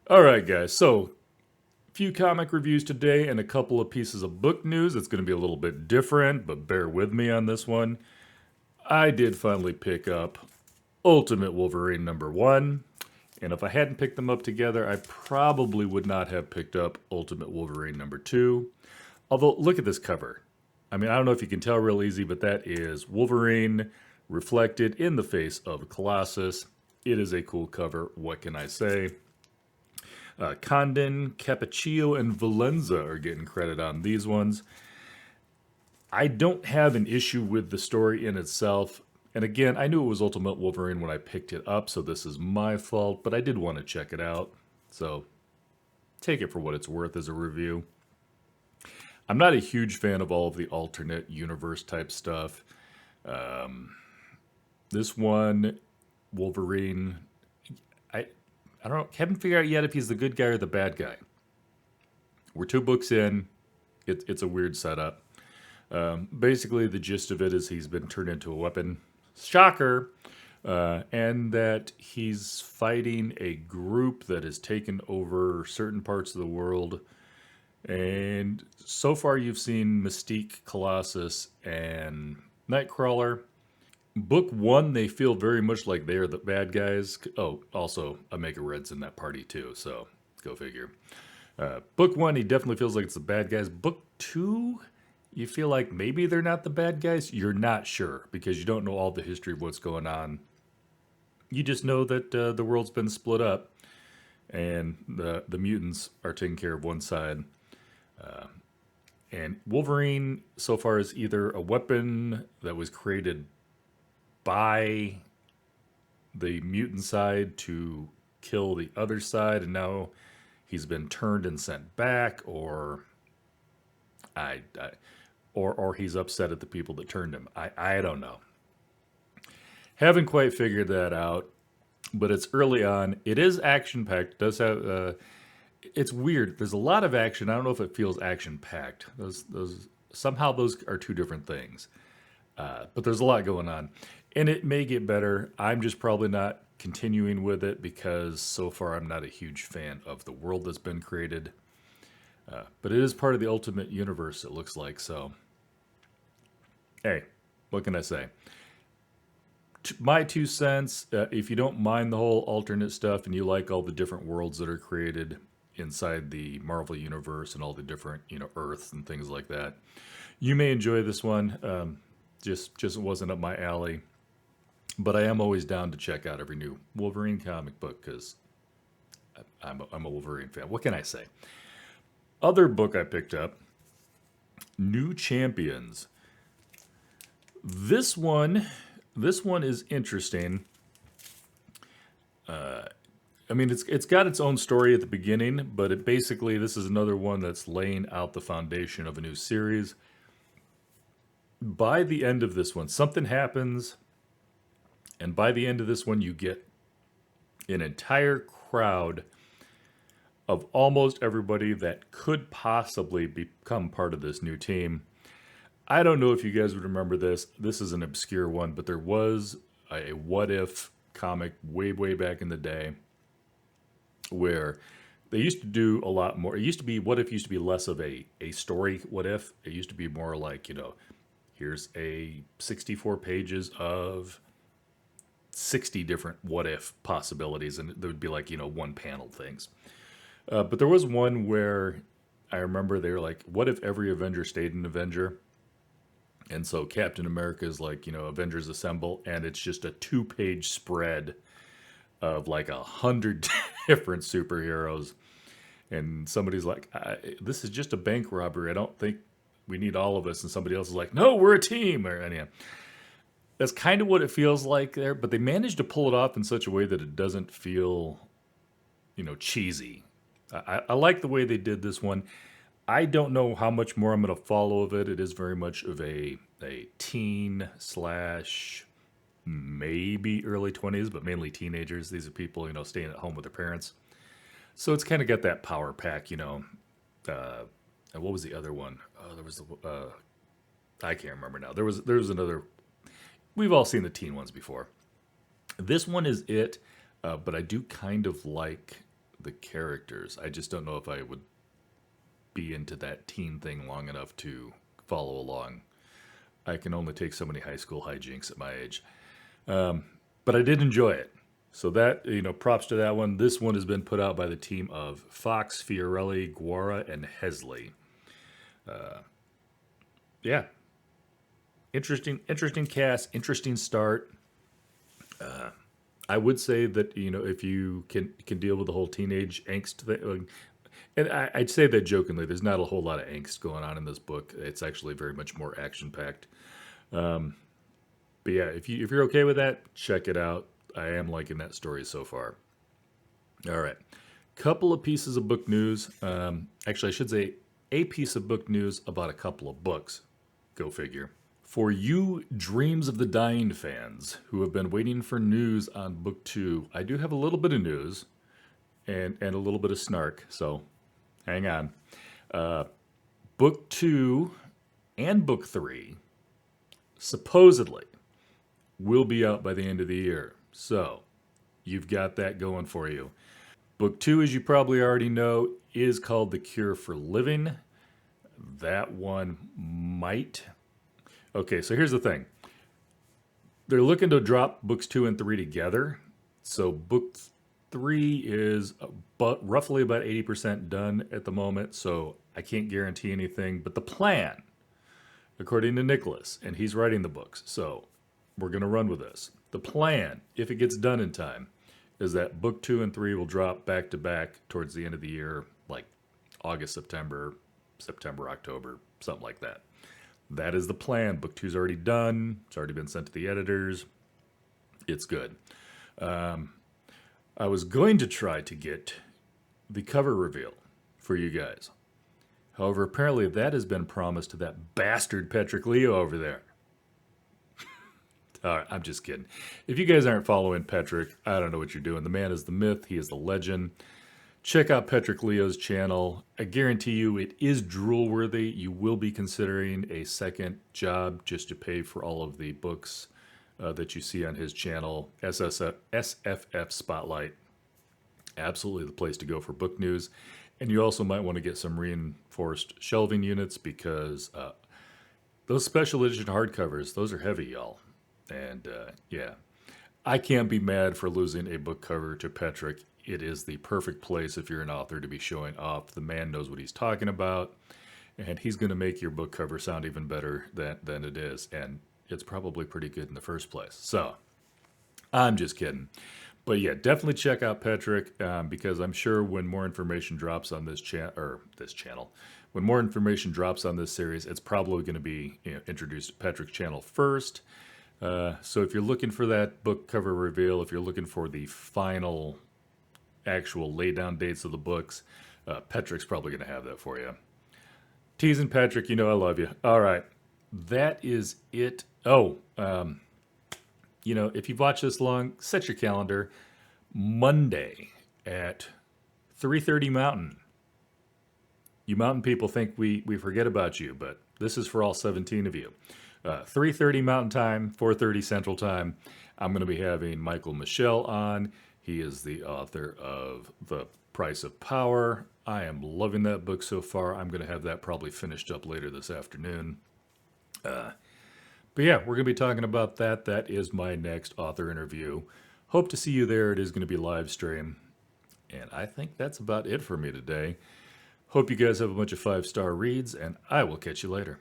All right, guys. So, few comic reviews today and a couple of pieces of book news. It's going to be a little bit different, but bear with me on this one. I did finally pick up Ultimate Wolverine #1, and if I hadn't picked them up together, I probably would not have picked up Ultimate Wolverine #2. Although, look at this cover. I mean, I don't know if you can tell real easy, but that is Wolverine reflected in the face of Colossus. It is a cool cover. What can I say? Condon, Cappuccino, and Valenza are getting credit on these ones. I don't have an issue with the story in itself. And again, I knew it was Ultimate Wolverine when I picked it up, so this is my fault, but I did want to check it out. So take it for what it's worth as a review. I'm not a huge fan of all of the alternate universe type stuff. This one, Wolverine, I I don't know, haven't figured out yet if he's the good guy or the bad guy. We're 2 books in. It's a weird setup. Basically, the gist of it is he's been turned into a weapon. Shocker! And that he's fighting a group that has taken over certain parts of the world. And so far, you've seen Mystique, Colossus, and Nightcrawler. Book 1, they feel very much like they're the bad guys. Oh, also, Omega Red's in that party too, so go figure. Book 1, he definitely feels like it's the bad guys. Book 2, you feel like maybe they're not the bad guys. You're not sure because you don't know all the history of what's going on. You just know that the world's been split up and the mutants are taking care of one side. And Wolverine, so far, is either a weapon that was created by the mutant side to kill the other side, and now he's been turned and sent back, or or he's upset at the people that turned him. I don't know. Haven't quite figured that out, but it's early on. It is action packed. Does have it's weird. There's a lot of action. I don't know if it feels action packed. Those somehow those are two different things. But there's a lot going on, and it may get better. I'm just probably not continuing with it because so far I'm not a huge fan of the world that's been created. But it is part of the Ultimate Universe, it looks like. So, hey, what can I say? My 2 cents. If you don't mind the whole alternate stuff and you like all the different worlds that are created inside the Marvel universe and all the different Earths and things like that, you may enjoy this one. Just wasn't up my alley. But I am always down to check out every new Wolverine comic book because I'm a Wolverine fan. What can I say? Other book I picked up, New Champions. This one, this one is interesting. I mean, it's got its own story at the beginning, but it basically this is another one that's laying out the foundation of a new series. By the end of this one, something happens, and by the end of this one, you get an entire crowd of almost everybody that could possibly become part of this new team. I don't know if you guys would remember this. This is an obscure one, but there was a What If comic way back in the day where they used to do a lot more. It used to be What If used to be less of a story What If. It used to be more like, here's a 64 pages of 60 different what if possibilities, and there would be like, one panel things. But there was one where I remember they were like, what if every Avenger stayed an Avenger? And so Captain America is like, Avengers Assemble, and it's just a 2-page spread of like 100 different superheroes. And somebody's like, this is just a bank robbery. I don't think we need all of us. And somebody else is like, no, we're a team. Or anyhow, that's kind of what it feels like there. But they managed to pull it off in such a way that it doesn't feel, cheesy. I like the way they did this one. I don't know how much more I'm going to follow of it. It is very much of a teen slash maybe early 20s, but mainly teenagers. These are people, staying at home with their parents. So it's kind of got that power pack. And what was the other one? There was I can't remember now. There was another. We've all seen the teen ones before. This one is it, but I do kind of like the characters. I just don't know if I would be into that teen thing long enough to follow along. I can only take so many high school hijinks at my age. But I did enjoy it. So that, props to that one. This one has been put out by the team of Fox, Fiorelli, Guara, and Hesley. Yeah, interesting cast, interesting start. I would say that if you can deal with the whole teenage angst thing, and I'd say that jokingly. There's not a whole lot of angst going on in this book. It's actually very much more action packed. But yeah, if you're okay with that, check it out. I am liking that story so far. All right, couple of pieces of book news. Actually, I should say a piece of book news about a couple of books. Go figure. For you Dreams of the Dying fans who have been waiting for news on book two, I do have a little bit of news and a little bit of snark, so hang on. Book two and book three supposedly will be out by the end of the year. So you've got that going for you. Book two, as you probably already know, is called The Cure for Living. That one might. Okay, so here's the thing. They're looking to drop books two and three together. So book three is roughly about 80% done at the moment. So I can't guarantee anything. But the plan, according to Nicholas, and he's writing the books, so we're going to run with this. The plan, if it gets done in time, is that book two and three will drop back to back towards the end of the year, like August, September, October, something like that. That is the plan. Book two's already done. It's already been sent to the editors. It's good. I was going to try to get the cover reveal for you guys. However, apparently that has been promised to that bastard Patrick Leo over there. All right, I'm just kidding. If you guys aren't following Patrick, I don't know what you're doing. The man is the myth. He is the legend. Check out Patrick Leo's channel. I guarantee you it is drool worthy. You will be considering a second job just to pay for all of the books that you see on his channel. SFF Spotlight. Absolutely the place to go for book news. And you also might want to get some reinforced shelving units because those special edition hardcovers, those are heavy, y'all. And yeah, I can't be mad for losing a book cover to Patrick. It is the perfect place if you're an author to be showing off. The man knows what he's talking about, and he's going to make your book cover sound even better than it is. And it's probably pretty good in the first place. So I'm just kidding. But yeah, definitely check out Patrick because I'm sure when more information drops on this channel, when more information drops on this series, it's probably going to be introduced to Patrick's channel first. So if you're looking for that book cover reveal, if you're looking for the final actual lay down dates of the books, Patrick's probably going to have that for you. Teasing Patrick, I love you. All right, that is it. Oh, if you've watched this long, set your calendar. Monday at 3:30 Mountain. You Mountain people think we forget about you, but this is for all 17 of you. 3:30 Mountain Time, 4:30 Central Time. I'm going to be having Michael Michelle on. He is the author of The Price of Power. I am loving that book so far. I'm going to have that probably finished up later this afternoon. But yeah, we're going to be talking about that. That is my next author interview. Hope to see you there. It is going to be live stream. And I think that's about it for me today. Hope you guys have a bunch of 5-star reads, and I will catch you later.